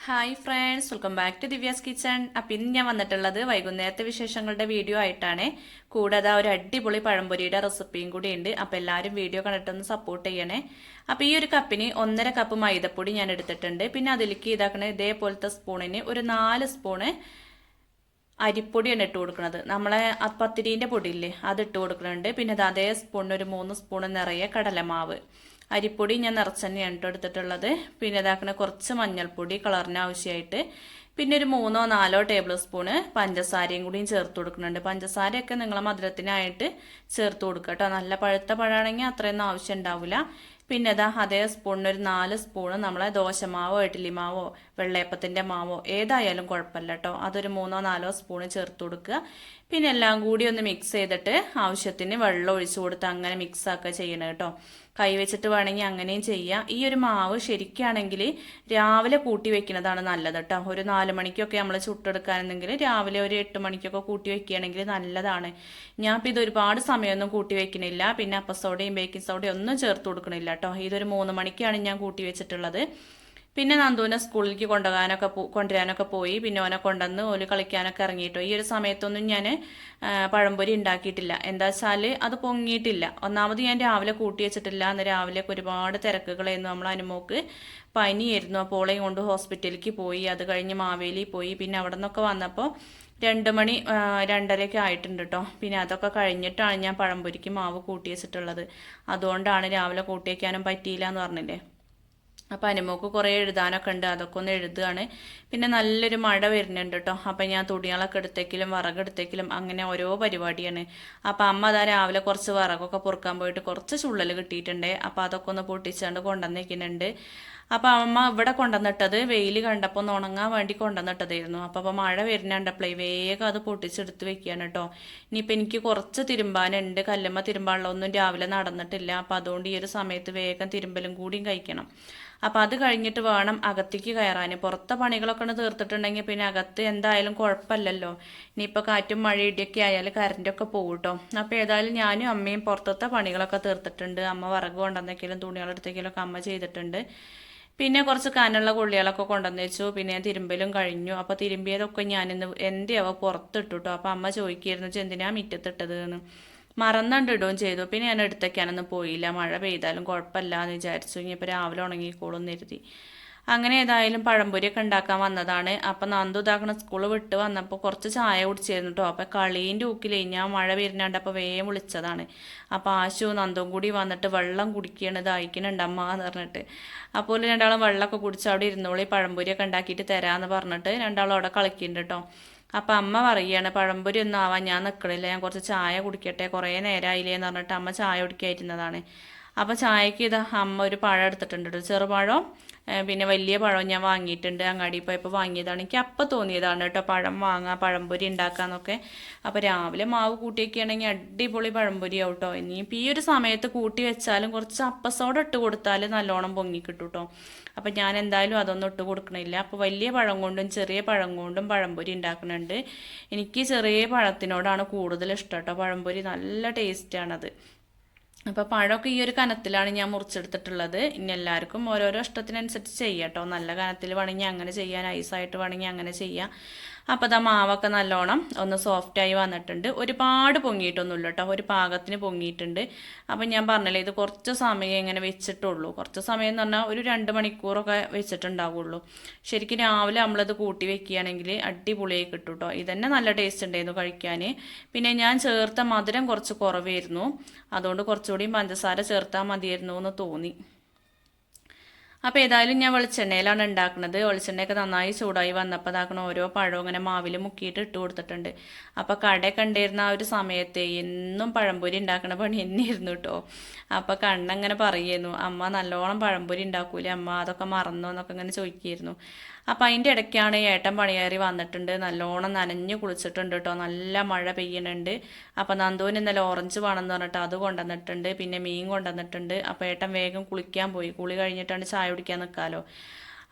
Hi friends, welcome back to Divya's kitchen. അപ്പം ഇന്ന് ഞാൻ വന്നിട്ടുള്ളത് വൈകുന്നേരത്തെ വിശേഷങ്ങളുടെ വീഡിയോ ആയിട്ടാണ്. കൂടാതെ ഒരു അടിപൊളി പഴംപൊരിയുടെ റെസിപ്പിയും കൂടി ഉണ്ട്. അപ്പം എല്ലാവരും വീഡിയോ കണ്ടിട്ടൊന്ന് സപ്പോർട്ട് ചെയ്യണേ. അപ്പം ഈ ഒരു കപ്പിന് 1.5 കപ്പ് മൈദപ്പൊടി ഞാൻ എടുത്തിട്ടുണ്ട്. പിന്നെ അതിലേക്ക് ഇതാക്കണ ഇതേപോലത്തെ സ്പൂണിന് ഒരു 4 സ്പൂണ് അരിപ്പൊടിയാണ് ഇട്ട് കൊടുക്കുന്നത്. നമ്മളെ പത്തിരീൻ്റെ പൊടിയില്ലേ, അത് ഇട്ട് കൊടുക്കുന്നുണ്ട്. പിന്നെ അതേ സ്പൂണിന് ഒരു 3 സ്പൂൺ നിറയെ കടലമാവ്. അരിപ്പൊടി ഞാൻ നിറച്ച് തന്നെയാണ് എടുത്തിട്ടുള്ളത്. പിന്നെ ഇതാക്കണ കുറച്ച് മഞ്ഞൾപ്പൊടി കളറിന് ആവശ്യമായിട്ട്. പിന്നെ ഒരു 3-4 ടേബിൾ സ്പൂണ് പഞ്ചസാരയും കൂടിയും ചേർത്ത് കൊടുക്കുന്നുണ്ട്. പഞ്ചസാരയൊക്കെ നിങ്ങളെ മധുരത്തിനായിട്ട് ചേർത്ത് കൊടുക്കുക കേട്ടോ. നല്ല പഴുത്ത പഴമാണെങ്കിൽ അത്രയൊന്നും ആവശ്യം ഉണ്ടാവില്ല. പിന്നെ ഇതാ അതേ സ്പൂണിന് ഒരു 4 സ്പൂണ് നമ്മളെ ദോശമാവോ ഇഡ്ഡലി മാവോ വെള്ളയപ്പത്തിൻ്റെ മാവോ ഏതായാലും കുഴപ്പമില്ല കേട്ടോ. അതൊരു 3-4 സ്പൂണ് ചേർത്ത് കൊടുക്കുക. പിന്നെ എല്ലാം കൂടി ഒന്ന് മിക്സ് ചെയ്തിട്ട് ആവശ്യത്തിന് വെള്ളം ഒഴിച്ചു കൊടുത്ത് അങ്ങനെ മിക്സ് ആക്കുക ചെയ്യണം കേട്ടോ. കൈ വെച്ചിട്ട് വേണമെങ്കിൽ അങ്ങനെയും ചെയ്യാം. ഈ ഒരു മാവ് ശരിക്കാണെങ്കിൽ രാവിലെ കൂട്ടി വെക്കുന്നതാണ് നല്ലത് കേട്ടോ. ഒരു 4 മണിക്കൊക്കെ നമ്മൾ ചുട്ടെടുക്കാനെങ്കിൽ രാവിലെ ഒരു 8 മണിക്കൊക്കെ കൂട്ടി വെക്കുകയാണെങ്കിൽ നല്ലതാണ്. ഞാൻ ഇപ്പം ഇത് ഒരുപാട് സമയമൊന്നും കൂട്ടി വെക്കണില്ല. പിന്നെ അപ്പസോഡയും ബേക്കിംഗ് സോഡയും ഒന്നും ചേർത്ത് കൊടുക്കണില്ല കേട്ടോ. ഇതൊരു 3 മണിക്കാണ് ഞാൻ കൂട്ടി വെച്ചിട്ടുള്ളത്. പിന്നെ നന്ദുവിനെ സ്കൂളിലേക്ക് കൊണ്ടുവരാനൊക്കെ പോയി. പിന്നെ ഓനെ കൊണ്ടുവന്ന് ഓല് കളിക്കാനൊക്കെ ഇറങ്ങിയിട്ടോ. ഈ ഒരു സമയത്തൊന്നും ഞാൻ പഴംപൊരി ഉണ്ടാക്കിയിട്ടില്ല. എന്താ വെച്ചാൽ അത് പൊങ്ങിയിട്ടില്ല. ഒന്നാമത് ഞാൻ രാവിലെ കൂട്ടി വെച്ചിട്ടില്ല. അന്ന് രാവിലെയൊക്കെ ഒരുപാട് തിരക്കുകളായിരുന്നു. നമ്മൾ അനുമോക്ക് പനിയായിരുന്നു. അപ്പോൾ ഓളെയും കൊണ്ട് ഹോസ്പിറ്റലിലേക്ക് പോയി. അത് കഴിഞ്ഞ് മാവേലി പോയി. പിന്നെ അവിടെ നിന്നൊക്കെ വന്നപ്പോൾ 2 മണി 2:30 ആയിട്ടുണ്ട് കേട്ടോ. പിന്നെ അതൊക്കെ കഴിഞ്ഞിട്ടാണ് ഞാൻ പഴംപൊരിക്ക് മാവ് കൂട്ടി വെച്ചിട്ടുള്ളത്. അതുകൊണ്ടാണ് രാവിലെ കൂട്ടി വയ്ക്കാനും പറ്റിയില്ല എന്ന് പറഞ്ഞില്ലേ. അപ്പം അനുമോക്ക് കുറേ എഴുതാനൊക്കെ ഉണ്ട്. അതൊക്കെ ഒന്ന് എഴുതുകയാണ്. പിന്നെ നല്ലൊരു മഴ വരുന്നുണ്ട് കേട്ടോ. അപ്പം ഞാൻ തുണികളൊക്കെ എടുത്തേക്കിലും വിറകെടുത്തേക്കിലും അങ്ങനെ ഓരോ പരിപാടിയാണ്. അപ്പം അമ്മ അതാ രാവിലെ കുറച്ച് വിറകൊക്കെ പൊറുക്കാൻ പോയിട്ട് കുറച്ച് ചുള്ളൽ കിട്ടിയിട്ടുണ്ട്. അപ്പം അതൊക്കെ ഒന്ന് പൊട്ടിച്ചാണ്ട് കൊണ്ടുവന്നേക്കുന്നുണ്ട്. അപ്പം അമ്മ ഇവിടെ കൊണ്ടുവന്നിട്ടത് വെയിൽ കണ്ടപ്പോൾ ഒന്ന് ഉണങ്ങാൻ വേണ്ടി കൊണ്ടുവന്നിട്ടതായിരുന്നു. അപ്പം മഴ വരുന്നുണ്ടപ്പോഴേ വേഗം അത് പൊട്ടിച്ചെടുത്ത് വെക്കുകയാണ് കേട്ടോ. ഇനിയിപ്പോൾ എനിക്ക് കുറച്ച് തിരുമ്പാനുണ്ട്. കല്ലുമ്മ തിരുമ്പാനുള്ളതൊന്നും രാവിലെ നടന്നിട്ടില്ല. അപ്പം അതുകൊണ്ട് ഈ ഒരു സമയത്ത് വേഗം തിരുമ്പലും കൂടിയും കഴിക്കണം. അപ്പം അത് കഴിഞ്ഞിട്ട് വേണം അകത്തേക്ക് കയറാൻ. പുറത്തെ പണികളൊക്കെ ഒന്ന് തീർത്തിട്ടുണ്ടെങ്കിൽ പിന്നെ അകത്ത് എന്തായാലും കുഴപ്പമില്ലല്ലോ. ഇനിയിപ്പോൾ കാറ്റും മഴ ഇടിയൊക്കെ ആയാൽ കറണ്ടൊക്കെ പോകും കേട്ടോ. അപ്പോൾ ഏതായാലും ഞാനും അമ്മയും പുറത്തത്തെ പണികളൊക്കെ തീർത്തിട്ടുണ്ട്. അമ്മ വിറക് കൊണ്ടുവന്നെങ്കിലും തുണികളെടുത്തേക്കിലും ഒക്കെ അമ്മ ചെയ്തിട്ടുണ്ട്. പിന്നെ കുറച്ച് കനുള്ള കൊള്ളികളൊക്കെ കൊണ്ടുവന്ന് വെച്ചു. പിന്നെ തിരുമ്പലും കഴിഞ്ഞു. അപ്പോൾ തിരുമ്പിയതൊക്കെ ഞാനിന്ന് എന്തിയാവോ പുറത്തിട്ടു കേട്ടോ. അപ്പോൾ അമ്മ ചോദിക്കായിരുന്നു എന്തിനാ മുറ്റത്തിട്ടത് എന്ന്. മറന്നണ്ട് ഇടുകയും ചെയ്തു. പിന്നെ ഞാൻ എടുത്തേക്കാനൊന്നും പോയില്ല. മഴ പെയ്താലും കുഴപ്പമില്ല എന്ന് വിചാരിച്ചു. ഇനിയിപ്പോൾ രാവിലെ ഉണങ്ങിക്കോളും എന്ന് കരുതി. അങ്ങനെ ഏതായാലും പഴംപൊരിയൊക്കെ ഉണ്ടാക്കാൻ വന്നതാണ്. അപ്പം നന്ദു ഇതാക്കണ സ്കൂൾ വിട്ട് വന്നപ്പോൾ കുറച്ച് ചായ കുടിച്ചിരുന്നു കേട്ടോ. അപ്പം കളീൻ്റെ ഊക്കിലേ ഞാൻ മഴ വരുന്നുണ്ട്. അപ്പോൾ വേഗം വിളിച്ചതാണ്. അപ്പോൾ ആശു നന്ദും കൂടി വന്നിട്ട് വെള്ളം കുടിക്കുകയാണ്, ദാഹിക്കുന്നുണ്ട് അമ്മ എന്ന് പറഞ്ഞിട്ട്. അപ്പോൾ രണ്ടാളും വെള്ളമൊക്കെ കുടിച്ച് അവിടെ ഇരുന്നോളി പഴംപൊരിയൊക്കെ ഉണ്ടാക്കിയിട്ട് തരാമെന്ന് പറഞ്ഞിട്ട് രണ്ടാളും അവിടെ കളിക്കുന്നുണ്ട് കേട്ടോ. അപ്പം അമ്മ പറയുകയാണ് പഴംപൊരി ഒന്നും ആവാൻ ഞാൻ നിൽക്കണില്ല, ഞാൻ കുറച്ച് ചായ കുടിക്കട്ടെ, കുറേ നേരമായില്ലേ എന്ന് പറഞ്ഞിട്ട് അമ്മ ചായ കുടിക്കായിരുന്നതാണ്. അപ്പോൾ ചായക്ക് ഇതാ അമ്മ ഒരു പഴം എടുത്തിട്ടുണ്ട്. ചെറുപഴം പിന്നെ വലിയ പഴം ഞാൻ വാങ്ങിയിട്ടുണ്ട്. അങ്ങാടി പോയപ്പോൾ വാങ്ങിയതാണ്. എനിക്ക് അപ്പം തോന്നിയതാണ് കേട്ടോ പഴം വാങ്ങാം, പഴംപൊരി ഉണ്ടാക്കാന്നൊക്കെ. അപ്പോൾ രാവിലെ മാവ് കൂട്ടി വയ്ക്കുകയാണെങ്കിൽ അടിപൊളി പഴംപൊരി ആവും കേട്ടോ. ഇനിയിപ്പോൾ ഈ ഒരു സമയത്ത് കൂട്ടി വെച്ചാലും കുറച്ച് അപ്പസോഡ ഇട്ട് കൊടുത്താൽ നല്ലോണം പൊങ്ങി കിട്ടും കേട്ടോ. അപ്പം ഞാൻ എന്തായാലും അതൊന്നും ഇട്ട് കൊടുക്കണില്ല. അപ്പോൾ വലിയ പഴം കൊണ്ടും ചെറിയ പഴം കൊണ്ടും പഴംപൊരി ഉണ്ടാക്കുന്നുണ്ട്. എനിക്ക് ചെറിയ പഴത്തിനോടാണ് കൂടുതൽ ഇഷ്ടം കേട്ടോ. പഴംപൊരി നല്ല ടേസ്റ്റാണത്. അപ്പോൾ പഴമൊക്കെ ഈ ഒരു കനത്തിലാണ് ഞാൻ മുറിച്ചെടുത്തിട്ടുള്ളത്. ഇനി എല്ലാവർക്കും ഓരോരോ ഇഷ്ടത്തിനനുസരിച്ച് ചെയ്യാം കേട്ടോ. നല്ല കനത്തിൽ വേണമെങ്കിൽ അങ്ങനെ ചെയ്യാൻ, ഐസായിട്ട് വേണമെങ്കിൽ അങ്ങനെ ചെയ്യാം. അപ്പോൾ അത് മാവൊക്കെ നല്ലോണം ഒന്ന് സോഫ്റ്റായി വന്നിട്ടുണ്ട്. ഒരുപാട് പൊങ്ങിയിട്ടൊന്നുമില്ല കേട്ടോ, ഒരു പാകത്തിന് പൊങ്ങിയിട്ടുണ്ട്. അപ്പം ഞാൻ പറഞ്ഞില്ലേ ഇത് കുറച്ച് സമയം ഇങ്ങനെ വെച്ചിട്ടുള്ളൂ. കുറച്ച് സമയം എന്ന് പറഞ്ഞാൽ ഒരു 2 മണിക്കൂറൊക്കെ വെച്ചിട്ടുണ്ടാവുള്ളൂ. ശരിക്കും രാവിലെ നമ്മളത് കൂട്ടി വെക്കുകയാണെങ്കിൽ അടിപൊളിയായി കിട്ടും കേട്ടോ. ഇതന്നെ നല്ല ടേസ്റ്റ് ഉണ്ടായിരുന്നു കഴിക്കാൻ. പിന്നെ ഞാൻ ചേർത്ത മധുരം കുറച്ച് കുറവായിരുന്നു. അതുകൊണ്ട് കുറച്ചുകൂടി പഞ്ചസാര ചേർത്താൽ മതിയായിരുന്നു എന്ന് തോന്നി. അപ്പോൾ ഏതായാലും ഞാൻ വെളിച്ചെണ്ണയിലാണ് ഉണ്ടാക്കുന്നത്. വെളിച്ചെണ്ണയൊക്കെ നന്നായി ചൂടായി വന്നപ്പോൾ അതാക്കണം ഓരോ പഴവും ഇങ്ങനെ മാവിൽ മുക്കിയിട്ട് ഇട്ട് കൊടുത്തിട്ടുണ്ട്. അപ്പോൾ കടയൊക്കെ ഉണ്ടായിരുന്ന ആ ഒരു സമയത്ത് എന്നും പഴംപൊരി ഉണ്ടാക്കുന്ന പണി തന്നെയായിരുന്നു കേട്ടോ. അപ്പോൾ കണ്ണങ്ങനെ പറയുന്നു അമ്മ നല്ലോണം പഴംപൊരി ഉണ്ടാക്കൂലേ അമ്മ, അതൊക്കെ മറന്നോ എന്നൊക്കെ ഇങ്ങനെ ചോദിക്കുമായിരുന്നു. അപ്പോൾ അതിൻ്റെ ഇടയ്ക്കാണ് ഏട്ടൻ പണിയേറി വന്നിട്ടുണ്ട്. നല്ലോണം നനഞ്ഞു കുളിച്ചിട്ടുണ്ട് കേട്ടോ. നല്ല മഴ പെയ്യുന്നുണ്ട്. അപ്പോൾ നന്ദുവിന് ഇന്നലെ ഓറഞ്ച് വേണമെന്ന് പറഞ്ഞിട്ട് അത് കൊണ്ടുവന്നിട്ടുണ്ട്. പിന്നെ മീൻ കൊണ്ടുവന്നിട്ടുണ്ട്. അപ്പോൾ ഏട്ടൻ വേഗം കുളിക്കാൻ പോയി. കുളി കഴിഞ്ഞിട്ടാണ് ചായ കുടിക്കാൻ നിൽക്കാമല്ലോ.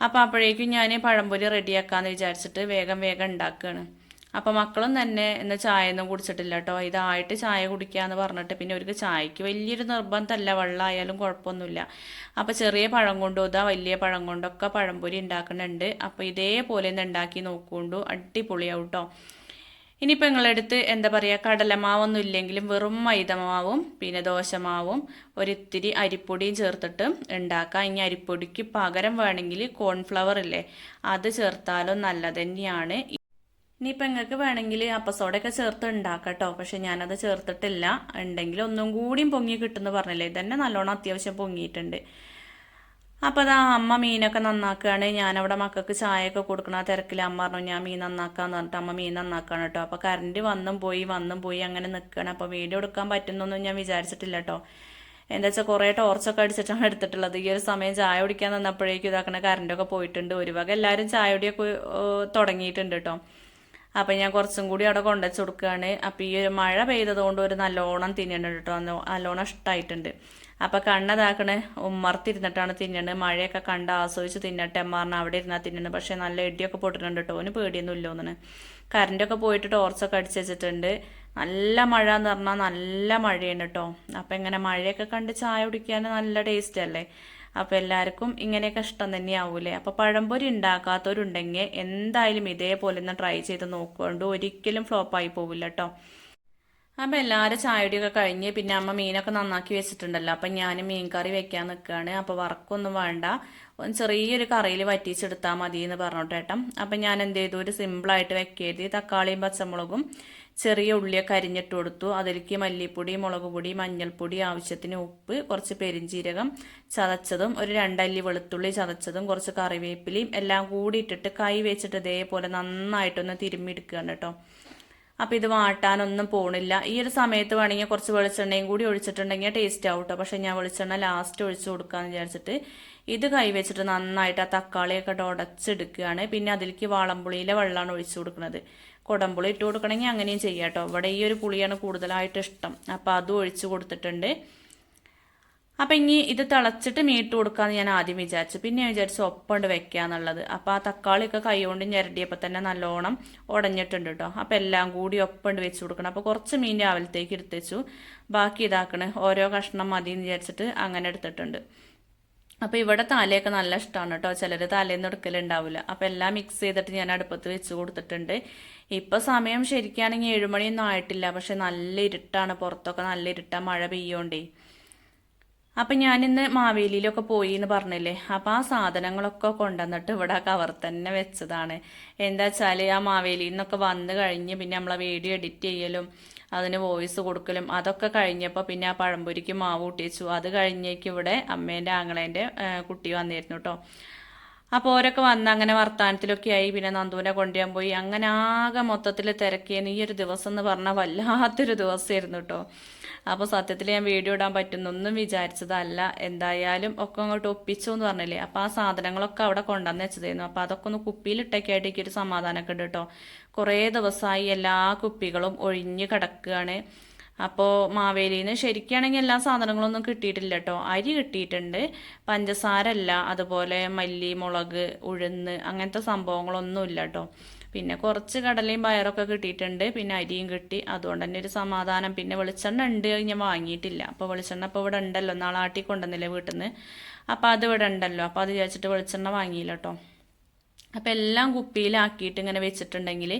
അപ്പോൾ അപ്പോഴേക്കും ഞാൻ പഴംപൊരി റെഡിയാക്കാമെന്ന് വിചാരിച്ചിട്ട് വേഗം ഉണ്ടാക്കുകയാണ്. അപ്പോൾ മക്കളും തന്നെ ഇന്ന് ചായയൊന്നും കുടിച്ചിട്ടില്ല കേട്ടോ. ഇതായിട്ട് ചായ കുടിക്കാന്ന് പറഞ്ഞിട്ട് പിന്നെ അവർക്ക് ചായക്ക് വലിയൊരു നിർബന്ധമല്ല, വെള്ളമായാലും കുഴപ്പമൊന്നുമില്ല. അപ്പോൾ ചെറിയ പഴം കൊണ്ടും ഇതാ വലിയ പഴം കൊണ്ടൊക്കെ പഴംപൊരി ഉണ്ടാക്കുന്നുണ്ട്. അപ്പോൾ ഇതേപോലെ ഒന്ന് ഉണ്ടാക്കി നോക്കുകൊണ്ടു, അടിപൊളിയാവും കേട്ടോ. ഇനിയിപ്പോൾ നിങ്ങളടുത്ത് എന്താ പറയുക, കടലമാവൊന്നും ഇല്ലെങ്കിലും വെറും മൈദമാവും പിന്നെ ദോശമാവും ഒരിത്തിരി അരിപ്പൊടിയും ചേർത്തിട്ട് ഉണ്ടാക്കാം. ഇനി അരിപ്പൊടിക്ക് പകരം വേണമെങ്കിൽ കോൺഫ്ലവർ ഇല്ലേ, അത് ചേർത്താലും നല്ലത് തന്നെയാണ്. ഇനിയിപ്പോൾ നിങ്ങൾക്ക് വേണമെങ്കിൽ അപ്പസോഡയൊക്കെ ചേർത്ത് ഉണ്ടാക്കാം കേട്ടോ. പക്ഷെ ഞാനത് ചേർത്തിട്ടില്ല. ഉണ്ടെങ്കിൽ ഒന്നും കൂടിയും പൊങ്ങി കിട്ടുമെന്ന് പറഞ്ഞില്ലേ, ഇതന്നെ നല്ലോണം അത്യാവശ്യം പൊങ്ങിയിട്ടുണ്ട്. അപ്പോൾ അതാ അമ്മ മീനൊക്കെ നന്നാക്കുകയാണ്. ഞാനവിടെ മക്കൾക്ക് ചായയൊക്കെ കൊടുക്കണ തിരക്കിൽ അമ്മ പറഞ്ഞു ഞാൻ മീൻ നന്നാക്കാന്ന് പറഞ്ഞിട്ട് അമ്മ മീൻ നന്നാക്കുകയാണ് കേട്ടോ. അപ്പോൾ കറണ്ട് വന്നും പോയി അങ്ങനെ നിൽക്കുകയാണ്. അപ്പോൾ വീഡിയോ എടുക്കാൻ പറ്റുന്നൊന്നും ഞാൻ വിചാരിച്ചിട്ടില്ല കേട്ടോ. എന്താ വെച്ചാൽ കുറേ ടോർച്ചൊക്കെ അടിച്ചിട്ടാണ് എടുത്തിട്ടുള്ളത്. ഈ ഒരു സമയം ചായ കുടിക്കാൻ നിന്നപ്പോഴേക്കും ഇതാക്കണ കറണ്ടൊക്കെ പോയിട്ടുണ്ട്. ഒരു വക എല്ലാവരും ചായ കുടിയൊക്കെ തുടങ്ങിയിട്ടുണ്ട് കേട്ടോ. അപ്പം ഞാൻ കുറച്ചും കൂടി അവിടെ കൊണ്ടുവച്ച് കൊടുക്കുകയാണ്. അപ്പോൾ ഈ ഒരു മഴ പെയ്തതുകൊണ്ട് ഒരു നല്ലോണം തിന്നുന്നുണ്ട് കേട്ടോ, നല്ലോണം ഇഷ്ടമായിട്ടുണ്ട്. അപ്പം കണ്ണതാക്കണ് ഉമ്മർത്തിരുന്നിട്ടാണ് തിന്നണത്. മഴയൊക്കെ കണ്ട് ആസ്വദിച്ച് തിന്നട്ടെ അമ്മ പറഞ്ഞാൽ അവിടെ ഇരുന്നാൽ തിന്നണത്. പക്ഷേ നല്ല ഇടിയൊക്കെ പൊട്ടിട്ടുണ്ട് കേട്ടോ, ഓന് പേടിയൊന്നും ഇല്ലോന്നാണ്. കറണ്ടൊക്കെ പോയിട്ട് ടോർച്ചൊക്കെ അടിച്ച് വെച്ചിട്ടുണ്ട്. നല്ല മഴ എന്ന് പറഞ്ഞാൽ നല്ല മഴയാണ് കേട്ടോ. അപ്പം ഇങ്ങനെ മഴയൊക്കെ കണ്ട് ചായ കുടിക്കാൻ നല്ല ടേസ്റ്റ് അല്ലേ. അപ്പോൾ എല്ലാവർക്കും ഇങ്ങനെയൊക്കെ ഇഷ്ടം തന്നെയാവൂലേ. അപ്പോൾ പഴംപൊരി ഉണ്ടാക്കാത്തവരുണ്ടെങ്കിൽ എന്തായാലും ഇതേപോലെ ഒന്ന് ട്രൈ ചെയ്ത് നോക്കുകൊണ്ട് ഒരിക്കലും ഫ്ലോപ്പായി പോവില്ല കേട്ടോ. അപ്പം എല്ലാവരും ചായയുടെയൊക്കെ കഴിഞ്ഞ് പിന്നെ അമ്മ മീനൊക്കെ നന്നാക്കി വെച്ചിട്ടുണ്ടല്ലോ. അപ്പം ഞാൻ മീൻ കറി വെക്കാൻ നിൽക്കുകയാണ്. അപ്പോൾ വറക്കൊന്നും വേണ്ട, ചെറിയൊരു കറിയിൽ വറ്റിച്ചെടുത്താൽ മതി എന്ന് പറഞ്ഞോട്ടേട്ടം. അപ്പം ഞാൻ എന്ത് ചെയ്തു, ഒരു സിമ്പിളായിട്ട് വെക്കരുത്. തക്കാളിയും പച്ചമുളകും ചെറിയ ഉള്ളിയൊക്കെ അരിഞ്ഞിട്ട് കൊടുത്തു. അതിലേക്ക് മല്ലിപ്പൊടി, മുളക് പൊടി, മഞ്ഞൾപ്പൊടി, ആവശ്യത്തിന് ഉപ്പ്, കുറച്ച് പെരിഞ്ജീരകം ചതച്ചതും ഒരു 2 അല്ലി വെളുത്തുള്ളി ചതച്ചതും കുറച്ച് കറിവേപ്പിലയും എല്ലാം കൂടി ഇട്ടിട്ട് കൈ വെച്ചിട്ട് ഇതേപോലെ നന്നായിട്ടൊന്ന് തിരുമ്മിയെടുക്കുകയാണ് കേട്ടോ. അപ്പം ഇത് വാട്ടാനൊന്നും പോണില്ല. ഈ ഒരു സമയത്ത് വേണമെങ്കിൽ കുറച്ച് വെളിച്ചെണ്ണയും കൂടി ഒഴിച്ചിട്ടുണ്ടെങ്കിൽ ടേസ്റ്റ് ആവും കേട്ടോ. പക്ഷെ ഞാൻ വെളിച്ചെണ്ണ ലാസ്റ്റ് ഒഴിച്ച് കൊടുക്കാമെന്ന് വിചാരിച്ചിട്ട് ഇത് കൈ വെച്ചിട്ട് നന്നായിട്ട് ആ തക്കാളിയൊക്കെ ഉടച്ചെടുക്കുകയാണ്. പിന്നെ അതിലേക്ക് വാളംപുളിയിലെ വെള്ളമാണ് ഒഴിച്ചു കൊടുക്കുന്നത്. കുടംപുളി ഇട്ട് കൊടുക്കണമെങ്കിൽ അങ്ങനെയും ചെയ്യാം കേട്ടോ. ഇവിടെ ഈ ഒരു പുളിയാണ് കൂടുതലായിട്ട് ഇഷ്ടം. അപ്പോൾ അതും ഒഴിച്ച് കൊടുത്തിട്ടുണ്ട്. അപ്പം ഇനി ഇത് തിളച്ചിട്ട് മീട്ട് കൊടുക്കാമെന്ന് ഞാൻ ആദ്യം വിചാരിച്ചു. പിന്നെ ഞാൻ വിചാരിച്ചു ഒപ്പമുണ്ട് വെക്കാന്നുള്ളത്. അപ്പോൾ ആ തക്കാളിയൊക്കെ കൈ കൊണ്ട് ഞെരടിയപ്പോൾ തന്നെ നല്ലോണം ഉടഞ്ഞിട്ടുണ്ട് കേട്ടോ. അപ്പോൾ എല്ലാം കൂടി ഒപ്പമുണ്ട് വെച്ച് കൊടുക്കണം. അപ്പോൾ കുറച്ച് മീൻ രാവിലത്തേക്ക് എടുത്ത് വെച്ചു, ബാക്കി ഇതാക്കണേ ഓരോ കഷ്ണം മതി എന്ന് വിചാരിച്ചിട്ട് അങ്ങനെ എടുത്തിട്ടുണ്ട്. അപ്പോൾ ഇവിടെ തലയൊക്കെ നല്ല ഇഷ്ടമാണ് കേട്ടോ. ചിലർ തലേന്ന് എടുക്കലുണ്ടാവില്ല. അപ്പോൾ എല്ലാം മിക്സ് ചെയ്തിട്ട് ഞാൻ അടുപ്പത്ത് വെച്ച് കൊടുത്തിട്ടുണ്ട്. ഇപ്പോൾ സമയം ശരിക്കാണെങ്കിൽ 7 മണിയൊന്നും ആയിട്ടില്ല. പക്ഷെ നല്ല ഇരുട്ടാണ്, പുറത്തൊക്കെ നല്ല ഇരുട്ടാണ്, മഴ പെയ്യോണ്ടേ. അപ്പം ഞാനിന്ന് മാവേലിയിലൊക്കെ പോയി എന്ന് പറഞ്ഞില്ലേ. അപ്പം ആ സാധനങ്ങളൊക്കെ കൊണ്ടുവന്നിട്ട് ഇവിടെ കവർ തന്നെ വെച്ചതാണ്. എന്താ വെച്ചാൽ ആ മാവേലിയിൽ നിന്നൊക്കെ വന്ന് കഴിഞ്ഞ് പിന്നെ നമ്മളെ വീഡിയോ എഡിറ്റ് ചെയ്യലും അതിന് വോയിസ് കൊടുക്കലും അതൊക്കെ കഴിഞ്ഞപ്പോൾ പിന്നെ ആ പഴംപൊരിക്ക് മാവ് കൂട്ടിച്ചു. അത് കഴിഞ്ഞേക്ക് ഇവിടെ അമ്മേൻ്റെ ആങ്ങളേൻ്റെ കുട്ടി വന്നിരുന്നു കേട്ടോ. അപ്പോൾ ഓരൊക്കെ വന്ന് അങ്ങനെ വർത്താനത്തിലൊക്കെ ആയി. പിന്നെ നന്ദുവിനെ കൊണ്ടുപോകാൻ പോയി. അങ്ങനെ ആകെ മൊത്തത്തിൽ തിരക്കിയെന്ന്. ഈ ഒരു ദിവസം എന്ന് പറഞ്ഞാൽ വല്ലാത്തൊരു ദിവസമായിരുന്നു കേട്ടോ. അപ്പോൾ സത്യത്തിൽ ഞാൻ വീഡിയോ ഇടാൻ പറ്റുന്നൊന്നും വിചാരിച്ചതല്ല. എന്തായാലും ഒക്കെ അങ്ങോട്ട് ഒപ്പിച്ചു എന്ന് പറഞ്ഞില്ലേ. അപ്പോൾ ആ സാധനങ്ങളൊക്കെ അവിടെ കൊണ്ടുവന്ന് വെച്ചതായിരുന്നു. അപ്പോൾ അതൊക്കെ ഒന്ന് കുപ്പിയിലിട്ടൊക്കെ ആയിട്ട് എനിക്കൊരു സമാധാനമൊക്കെ ഉണ്ട് കേട്ടോ. കുറേ ദിവസമായി എല്ലാ കുപ്പികളും ഒഴിഞ്ഞ് കിടക്കുകയാണ്. അപ്പോൾ മാവേലിയിൽ നിന്ന് ശരിക്കാണെങ്കിൽ എല്ലാ സാധനങ്ങളൊന്നും കിട്ടിയിട്ടില്ല കേട്ടോ. അരി കിട്ടിയിട്ടുണ്ട്, പഞ്ചസാര അല്ല, അതുപോലെ മല്ലി, മുളക്, ഉഴുന്ന് അങ്ങനത്തെ സംഭവങ്ങളൊന്നും ഇല്ല കേട്ടോ. പിന്നെ കുറച്ച് കടലയും പയറൊക്കെ കിട്ടിയിട്ടുണ്ട്, പിന്നെ അരിയും കിട്ടി. അതുകൊണ്ട് തന്നെ ഒരു സമാധാനം. പിന്നെ വെളിച്ചെണ്ണ ഉണ്ട്, ഞാൻ വാങ്ങിയിട്ടില്ല. അപ്പോൾ വെളിച്ചെണ്ണ ഇപ്പോൾ ഇവിടെ ഉണ്ടല്ലോ, നാളെ ആട്ടി കൊണ്ടുവന്നില്ലേ വീട്ടിൽ നിന്ന്. അപ്പോൾ അത് ഇവിടെ ഉണ്ടല്ലോ, അപ്പോൾ അത് വിചാരിച്ചിട്ട് വെളിച്ചെണ്ണ വാങ്ങിയില്ല കേട്ടോ. അപ്പം എല്ലാം കുപ്പിയിലാക്കിയിട്ട് ഇങ്ങനെ വെച്ചിട്ടുണ്ടെങ്കിൽ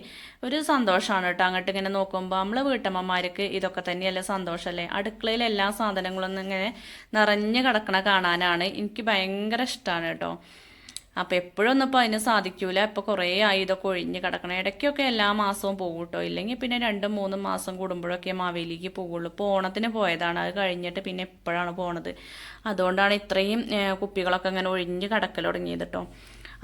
ഒരു സന്തോഷമാണ് കേട്ടോ. അങ്ങോട്ട് ഇങ്ങനെ നോക്കുമ്പോൾ നമ്മളെ വീട്ടമ്മമാർക്ക് ഇതൊക്കെ തന്നെയല്ലേ സന്തോഷമല്ലേ. അടുക്കളയിൽ എല്ലാ സാധനങ്ങളൊന്നും ഇങ്ങനെ നിറഞ്ഞു കിടക്കണ കാണാനാണ് എനിക്ക് ഭയങ്കര ഇഷ്ടമാണ് കേട്ടോ. അപ്പോൾ എപ്പോഴൊന്നും ഇപ്പോൾ അതിന് സാധിക്കൂല. ഇപ്പോൾ കുറേ ആയി ഇതൊക്കെ ഒഴിഞ്ഞ് കിടക്കണം. ഇടയ്ക്കൊക്കെ എല്ലാ മാസവും പോകും കേട്ടോ. ഇല്ലെങ്കിൽ പിന്നെ 2-3 മാസം കൂടുമ്പോഴൊക്കെ മാവേലിക്ക് പോകുള്ളൂ. ഇപ്പോൾ ഓണത്തിന് പോയതാണ്, അത് കഴിഞ്ഞിട്ട് പിന്നെ എപ്പോഴാണ് പോണത്. അതുകൊണ്ടാണ് ഇത്രയും കുപ്പികളൊക്കെ ഇങ്ങനെ ഒഴിഞ്ഞ് കിടക്കൽ തുടങ്ങിയത് കേട്ടോ.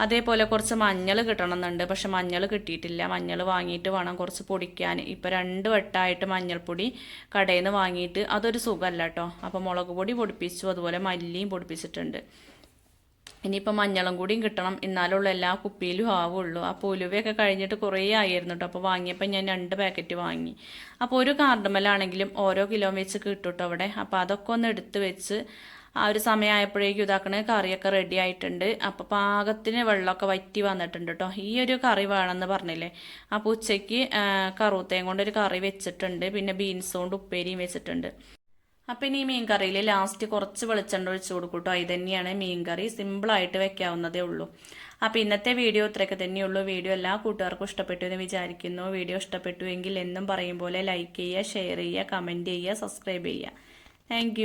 അതേപോലെ കുറച്ച് മഞ്ഞൾ കിട്ടണമെന്നുണ്ട്, പക്ഷെ മഞ്ഞൾ കിട്ടിയിട്ടില്ല. മഞ്ഞൾ വാങ്ങിയിട്ട് വേണം കുറച്ച് പൊടിക്കാൻ. ഇപ്പോൾ 2 വട്ടമായിട്ട് മഞ്ഞൾപ്പൊടി കടയിൽ നിന്ന് വാങ്ങിയിട്ട് അതൊരു സുഖമല്ല കേട്ടോ. അപ്പോൾ മുളക് പൊടി പൊടിപ്പിച്ചു, അതുപോലെ മല്ലിയും പൊടിപ്പിച്ചിട്ടുണ്ട്. ഇനിയിപ്പോൾ മഞ്ഞളും കൂടിയും കിട്ടണം, എന്നാലുള്ള എല്ലാ കുപ്പിയിലും ആവുള്ളൂ. അപ്പോൾ ഉലുവയൊക്കെ കഴിഞ്ഞിട്ട് കുറേ ആയിരുന്നു കേട്ടോ. അപ്പോൾ വാങ്ങിയപ്പോൾ ഞാൻ 2 പാക്കറ്റ് വാങ്ങി. അപ്പോൾ ഒരു കാർഡുമലാണെങ്കിലും ഓരോ കിലോ വെച്ച് കിട്ടും കേട്ടോ അവിടെ. അപ്പോൾ അതൊക്കെ ഒന്ന് എടുത്ത് വെച്ച് ആ ഒരു സമയമായപ്പോഴേക്കും ഇതാക്കണ കറിയൊക്കെ റെഡി ആയിട്ടുണ്ട്. അപ്പോൾ പാകത്തിന് വെള്ളമൊക്കെ വറ്റി വന്നിട്ടുണ്ട് കേട്ടോ. ഈ ഒരു കറി വേണമെന്ന് പറഞ്ഞില്ലേ, അപ്പോൾ ഉച്ചയ്ക്ക് കറുത്തയും കൊണ്ടൊരു കറി വെച്ചിട്ടുണ്ട്, പിന്നെ ബീൻസ് കൊണ്ട് ഉപ്പേരിയും വെച്ചിട്ടുണ്ട്. അപ്പം ഇനി ഈ മീൻ കറിയിൽ ലാസ്റ്റ് കുറച്ച് വെളിച്ചെണ്ണ ഒഴിച്ചു കൊടുക്കും കേട്ടോ. ഇത് തന്നെയാണ് മീൻ കറി, സിമ്പിളായിട്ട് വെക്കാവുന്നതേ ഉള്ളൂ. അപ്പം ഇന്നത്തെ വീഡിയോ ഇത്രയൊക്കെ തന്നെയുള്ളൂ. വീഡിയോ എല്ലാ കൂട്ടുകാർക്കും ഇഷ്ടപ്പെട്ടു എന്ന് വിചാരിക്കുന്നു. വീഡിയോ ഇഷ്ടപ്പെട്ടുവെങ്കിൽ എന്നും പറയും പോലെ ലൈക്ക് ചെയ്യുക, ഷെയർ ചെയ്യുക, കമൻറ്റ് ചെയ്യുക, സബ്സ്ക്രൈബ് ചെയ്യുക. താങ്ക്